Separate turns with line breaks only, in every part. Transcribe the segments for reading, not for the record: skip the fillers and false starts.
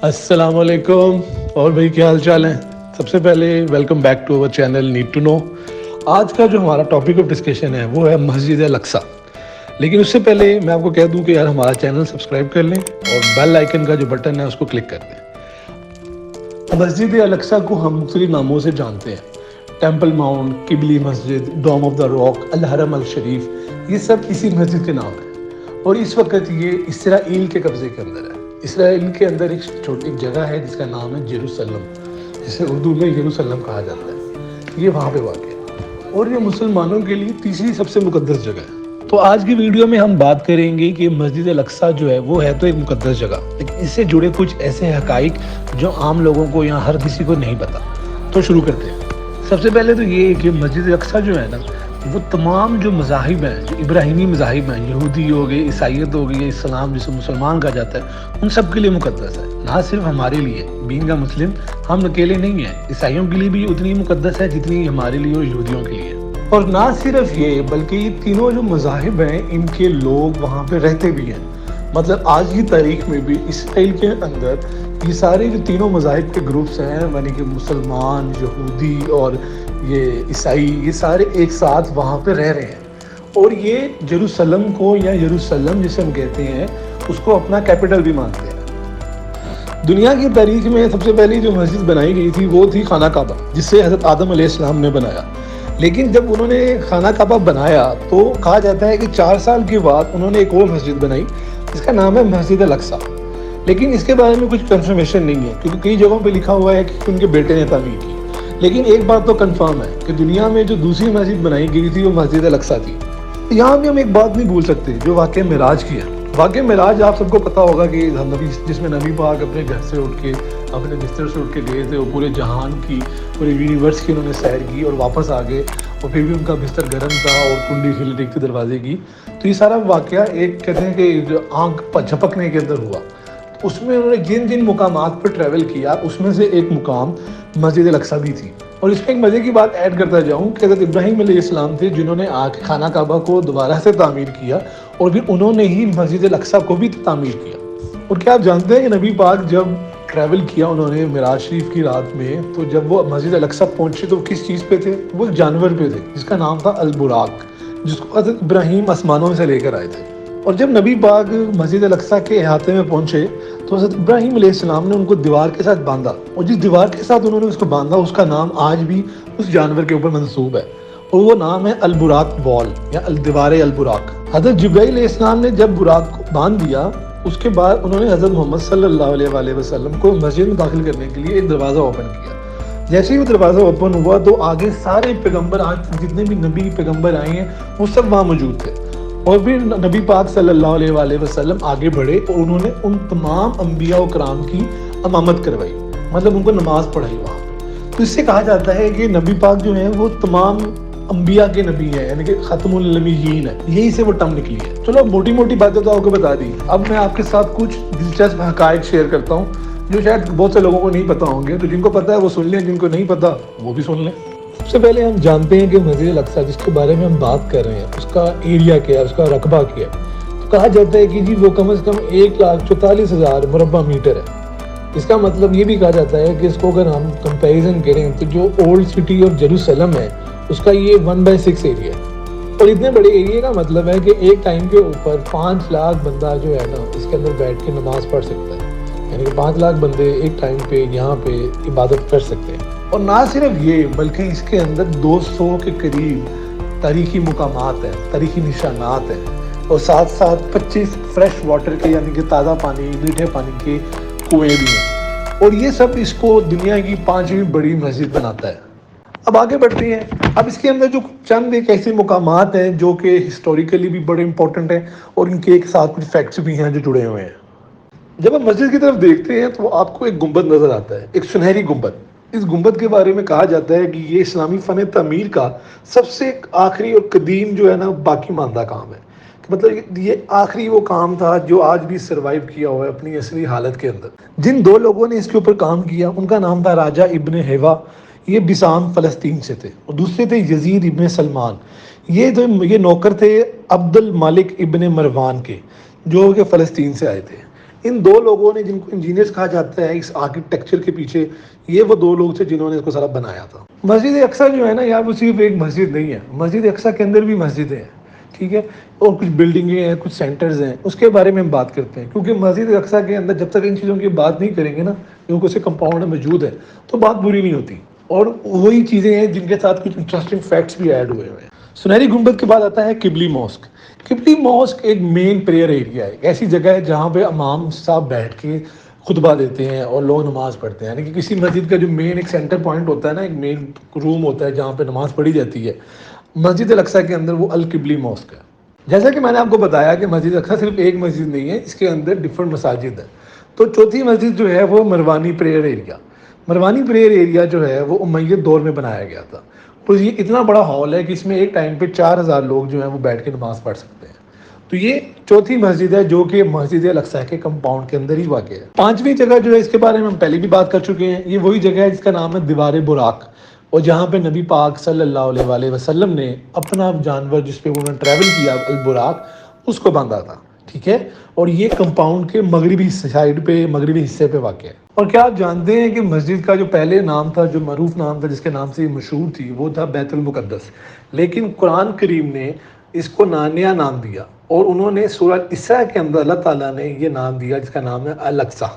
السلام علیکم اور بھائی کیا حال چال ہیں؟ سب سے پہلے welcome back to our channel need to know. آج کا جو ہمارا ٹاپک آف ڈسکشن ہے وہ ہے مسجد الاقصی۔ لیکن اس سے پہلے میں آپ کو کہہ دوں کہ یار ہمارا چینل سبسکرائب کر لیں اور بیل آئیکن کا جو بٹن ہے اس کو کلک کر دیں۔ مسجد الاقصی کو ہم مختلف ناموں سے جانتے ہیں: temple Mount, قبلی Masjid, doom of the rock, الحرم الشریف، یہ سب اسی مسجد کے نام ہیں اور اس وقت یہ اسرائیل کے قبضے کے اندر ہے۔ اسرائیل کے اندر ایک چھوٹی جگہ ہے جس کا نام ہے یروشلم، جسے اردو میں یروشلم کہا جاتا ہے۔ یہ وہاں پہ واقع ہے اور یہ مسلمانوں کے لیے تیسری سب سے مقدس جگہ ہے۔ تو آج کی ویڈیو میں ہم بات کریں گے کہ مسجد الاقصی جو ہے وہ ہے تو ایک مقدس جگہ، لیکن اس سے جڑے کچھ ایسے حقائق جو عام لوگوں کو یا ہر کسی کو نہیں پتا۔ تو شروع کرتے ہیں۔ سب سے پہلے تو یہ کہ مسجد الاقصی جو ہے نا، وہ تمام جو مذاہب ہیں، جو ابراہیمی مذاہب ہیں، یہودی ہو گئے، عیسائیت ہو گئی، اسلام جسے مسلمان کہا جاتا ہے، ان سب کے لیے مقدس ہے۔ نہ صرف ہمارے لیے، بینگ اے مسلم ہم اکیلے نہیں ہیں، عیسائیوں کے لیے بھی اتنی مقدس ہے جتنی ہمارے لیے اور یہودیوں کے لیے۔ اور نہ صرف یہ بلکہ یہ تینوں جو مذاہب ہیں ان کے لوگ وہاں پہ رہتے بھی ہیں۔ مطلب آج کی تاریخ میں بھی اسرائیل کے اندر یہ سارے جو تینوں مذاہب کے گروپس ہیں، یعنی کہ مسلمان، یہودی اور یہ عیسائی، یہ سارے ایک ساتھ وہاں پہ رہ رہے ہیں اور یہ یروشلم کو یا یروشلم جسے ہم کہتے ہیں اس کو اپنا کیپٹل بھی مانتے ہیں۔ دنیا کی تاریخ میں سب سے پہلی جو مسجد بنائی گئی تھی وہ تھی خانہ کعبہ، جسے حضرت آدم علیہ السلام نے بنایا۔ لیکن جب انہوں نے خانہ کعبہ بنایا تو کہا جاتا ہے کہ 4 سال کے بعد انہوں نے ایک اور مسجد بنائی جس کا نام ہے مسجد الاقصی۔ لیکن اس کے بارے میں کچھ کنفرمیشن نہیں ہے کیونکہ کئی جگہوں پہ لکھا ہوا ہے کہ ان کے بیٹے نے تعمیر کی۔ لیکن ایک بات تو کنفرم ہے کہ دنیا میں جو دوسری مسجد بنائی گئی تھی وہ مسجد الاقصی تھی۔ یہاں بھی ہم ایک بات نہیں بھول سکتے جو واقعہ معراج کی ہے۔ واقعہ معراج آپ سب کو پتا ہوگا کہ جس میں نبی پاک اپنے گھر سے اٹھ کے، اپنے بستر سے اٹھ کے گئے تھے، وہ پورے جہان کی، پورے یونیورس کی انہوں نے سیر کی اور واپس آ گئے اور پھر بھی ان کا بستر گرم تھا اور کنڈی کھلی ٹھیک تھی دروازے کی۔ تو یہ سارا واقعہ ایک کہتے ہیں کہ آنکھ جھپکنے کے اندر ہوا۔ اس میں انہوں نے جن جن مقامات پر ٹریول کیا اس میں سے ایک مقام مسجد الاقصی بھی تھی۔ اور اس میں ایک مزے کی بات ایڈ کرتا جاؤں کہ حضرت ابراہیم علیہ السلام تھے جنہوں نے آ کے خانہ کعبہ کو دوبارہ سے تعمیر کیا اور پھر انہوں نے ہی مسجد الاقصی کو بھی تعمیر کیا۔ اور کیا آپ جانتے ہیں کہ نبی پاک جب ٹریول کیا انہوں نے معراج شریف کی رات میں، تو جب وہ مسجد الاقصی پہنچے تو کس چیز پہ تھے؟ وہ جانور پہ تھے جس کا نام تھا البراق، جس کو حضرت ابراہیم آسمانوں سے لے کر آئے تھے۔ اور جب نبی پاک مسجد الاقصی کے احاطے میں پہنچے تو حضرت ابراہیم علیہ السلام نے ان کو دیوار کے ساتھ باندھا، اور جس دیوار کے ساتھ انہوں نے اس کو باندھا اس کا نام آج بھی اس جانور کے اوپر منسوب ہے، اور وہ نام ہے البراق وال یا دیوار البراق۔ حضرت جبرائیل علیہ السلام نے جب براق کو باندھ دیا، اس کے بعد انہوں نے حضرت محمد صلی اللہ علیہ وآلہ وسلم کو مسجد میں داخل کرنے کے لیے ایک دروازہ اوپن کیا۔ جیسے ہی وہ دروازہ اوپن ہوا تو آگے سارے پیغمبر، آج جتنے بھی نبی پیغمبر آئے ہیں وہ سب وہاں موجود تھے۔ اور پھر نبی پاک صلی اللہ علیہ وآلہ وسلم آگے بڑھے اور انہوں نے ان تمام انبیاء و کرام کی امامت کروائی، مطلب ان کو نماز پڑھائی وہاں پہ۔ تو اس سے کہا جاتا ہے کہ نبی پاک جو ہیں وہ تمام انبیاء کے نبی ہیں، یعنی کہ ختم النبیین ہے، یہی سے وہ ٹرم نکلی ہے۔ چلو موٹی موٹی باتیں تو آپ کو بتا دی، اب میں آپ کے ساتھ کچھ دلچسپ حقائق شیئر کرتا ہوں جو شاید بہت سے لوگوں کو نہیں پتا ہوں گے، تو جن کو پتا ہے وہ سن لیں، جن کو نہیں پتا وہ بھی سن لیں۔ سب سے پہلے ہم جانتے ہیں کہ مسجد الاقصی جس کے بارے میں ہم بات کر رہے ہیں اس کا ایریا کیا ہے، اس کا رقبہ کیا ہے۔ تو کہا جاتا ہے کہ جی وہ کم از کم 1,44,000 مربع میٹر ہے۔ اس کا مطلب یہ بھی کہا جاتا ہے کہ اس کو اگر ہم کمپیریزن کریں تو جو اولڈ سٹی آف یروشلم ہے اس کا یہ 1/6 ایریا ہے۔ اور اتنے بڑے ایریا کا مطلب ہے کہ ایک ٹائم کے اوپر 5 لاکھ بندہ جو ہے نا اس کے اندر بیٹھ کے نماز پڑھ سکتا ہے، یعنی کہ 5 لاکھ بندے ایک ٹائم پہ یہاں پہ عبادت کر سکتے ہیں۔ اور نہ صرف یہ بلکہ اس کے اندر 200 کے قریب تاریخی مقامات ہیں، تاریخی نشانات ہیں، اور ساتھ ساتھ 25 فریش واٹر کے یعنی کہ تازہ پانی، میٹھے پانی کے کنویں بھی ہیں، اور یہ سب اس کو دنیا کی 5ویں بڑی مسجد بناتا ہے۔ اب آگے بڑھتے ہیں۔ اب اس کے اندر جو چند ایک ایسے مقامات ہیں جو کہ ہسٹوریکلی بھی بڑے امپورٹنٹ ہیں اور ان کے ایک ساتھ کچھ فیکٹس بھی ہیں جو جڑے ہوئے ہیں۔ جب ہم مسجد کی طرف دیکھتے ہیں تو آپ کو ایک گنبد نظر آتا ہے، ایک سنہری گنبد۔ اس گنبد کے بارے میں کہا جاتا ہے کہ یہ اسلامی فن تعمیر کا سب سے آخری اور قدیم جو ہے نا باقی ماندہ کام ہے، مطلب یہ آخری وہ کام تھا جو آج بھی سروائیو کیا ہوا ہے اپنی اصلی حالت کے اندر۔ جن 2 لوگوں نے اس کے اوپر کام کیا ان کا نام تھا راجہ ابن ہیوا، یہ بسام فلسطین سے تھے، اور دوسرے تھے یزید ابن سلمان، یہ نوکر تھے عبد المالک ابن مروان کے، جو کہ فلسطین سے آئے تھے۔ ان دو لوگوں نے جن کو انجینئرس کہا جاتا ہے اس آرکیٹیکچر کے پیچھے، یہ وہ دو لوگ تھے جنہوں نے اس کو سارا بنایا تھا۔ مسجد اقصیٰ جو ہے نا یار، وہ صرف ایک مسجد نہیں ہے، مسجد اقصیٰ کے اندر بھی مسجدیں ہیں، ٹھیک ہے، اور کچھ بلڈنگیں ہیں، کچھ سینٹرز ہیں، اس کے بارے میں ہم بات کرتے ہیں، کیونکہ مسجد اقصیٰ کے اندر جب تک ان چیزوں کی بات نہیں کریں گے نا، کیونکہ اسے کمپاؤنڈ موجود ہے، تو بات بری نہیں ہوتی، اور وہی چیزیں ہیں جن کے ساتھ کچھ انٹرسٹنگ فیکٹس بھی ایڈ ہوئے ہیں۔ سنہری گنبد کے بعد آتا ہے قبلی ماسک۔ قبلی ماسک ایک مین پریئر ایریا ہے، ایسی جگہ ہے جہاں پہ امام صاحب بیٹھ کے خطبہ دیتے ہیں اور لوگ نماز پڑھتے ہیں، یعنی کہ کسی مسجد کا جو مین ایک سینٹر پوائنٹ ہوتا ہے نا، ایک مین روم ہوتا ہے جہاں پہ نماز پڑھی جاتی ہے، مسجد الاقصیٰ کے اندر وہ القبلی ماسک ہے۔ جیسا کہ میں نے آپ کو بتایا کہ مسجد اقصیٰ صرف ایک مسجد نہیں ہے، اس کے اندر ڈفرنٹ مساجد ہیں۔ تو چوتھی مسجد جو ہے وہ مروانی پریئر ایریا، مروانی پریئر ایریا جو ہے وہ امید دور میں بنایا گیا تھا۔ تو یہ اتنا بڑا ہال ہے کہ اس میں ایک ٹائم پہ 4000 لوگ جو ہیں وہ بیٹھ کے نماز پڑھ سکتے ہیں۔ تو یہ چوتھی مسجد ہے جو کہ مسجد الاقصیٰ کے کمپاؤنڈ کے اندر ہی واقع ہے۔ پانچویں جگہ جو ہے اس کے بارے میں ہم پہلے بھی بات کر چکے ہیں، یہ وہی جگہ ہے جس کا نام ہے دیوار براق، اور جہاں پہ نبی پاک صلی اللہ علیہ وآلہ وسلم نے اپنا جانور جس پہ انہوں نے ٹریول کیا البراق، اس کو باندھا تھا، ٹھیک ہے، اور یہ کمپاؤنڈ کے مغربی سائڈ پہ، مغربی حصے پہ واقع ہے۔ اور کیا آپ جانتے ہیں کہ مسجد کا جو پہلے نام تھا، جو معروف نام تھا، جس کے نام سے یہ مشہور تھی، وہ تھا بیت المقدس، لیکن قرآن کریم نے اس کو نیا نام دیا، اور انہوں نے سورہ اسراء کے اندر اللہ تعالیٰ نے یہ نام دیا جس کا نام ہے الاقصیٰ۔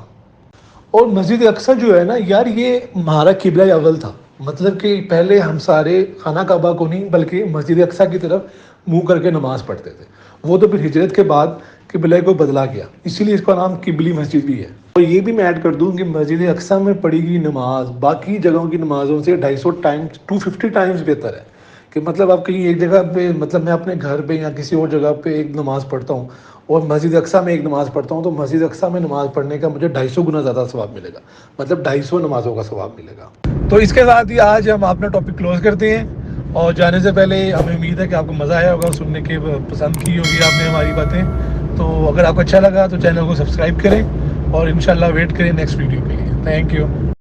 اور مسجد اقصیٰ جو ہے نا یار، یہ ہمارا قبلہ اول تھا، مطلب کہ پہلے ہم سارے خانہ کعبہ کو نہیں بلکہ مسجد اقصیٰ کی طرف منہ کر کے نماز پڑھتے تھے۔ وہ تو پھر ہجرت کے بعد قبلہ کو بدلا گیا، اسی لیے اس کا نام قبلی مسجد بھی ہے۔ اور یہ بھی میں ایڈ کر دوں کہ مسجد اقصیٰ میں پڑھی گئی نماز باقی جگہوں کی نمازوں سے 250 ٹائمز 250 ٹائمز بہتر ہے۔ کہ مطلب آپ کہیں ایک جگہ پہ، مطلب میں اپنے گھر پہ یا کسی اور جگہ پہ ایک نماز پڑھتا ہوں اور مسجد اقصیٰ میں ایک نماز پڑھتا ہوں، تو مسجد اقصیٰ میں نماز پڑھنے کا مجھے 250 گنا زیادہ ثواب ملے گا، مطلب 250 نمازوں کا ثواب ملے گا۔ تو اس کے ساتھ ہی آج ہم اپنا ٹاپک کلوز کرتے ہیں، اور جانے سے پہلے ہمیں امید ہے کہ آپ کو مزہ آیا ہوگا، سننے کے پسند کی ہوگی آپ نے ہماری باتیں۔ تو اگر آپ کو اچھا لگا تو چینل کو سبسکرائب کریں، اور انشاءاللہ ویٹ کریں نیکسٹ ویڈیو کے لیے۔ Thank you.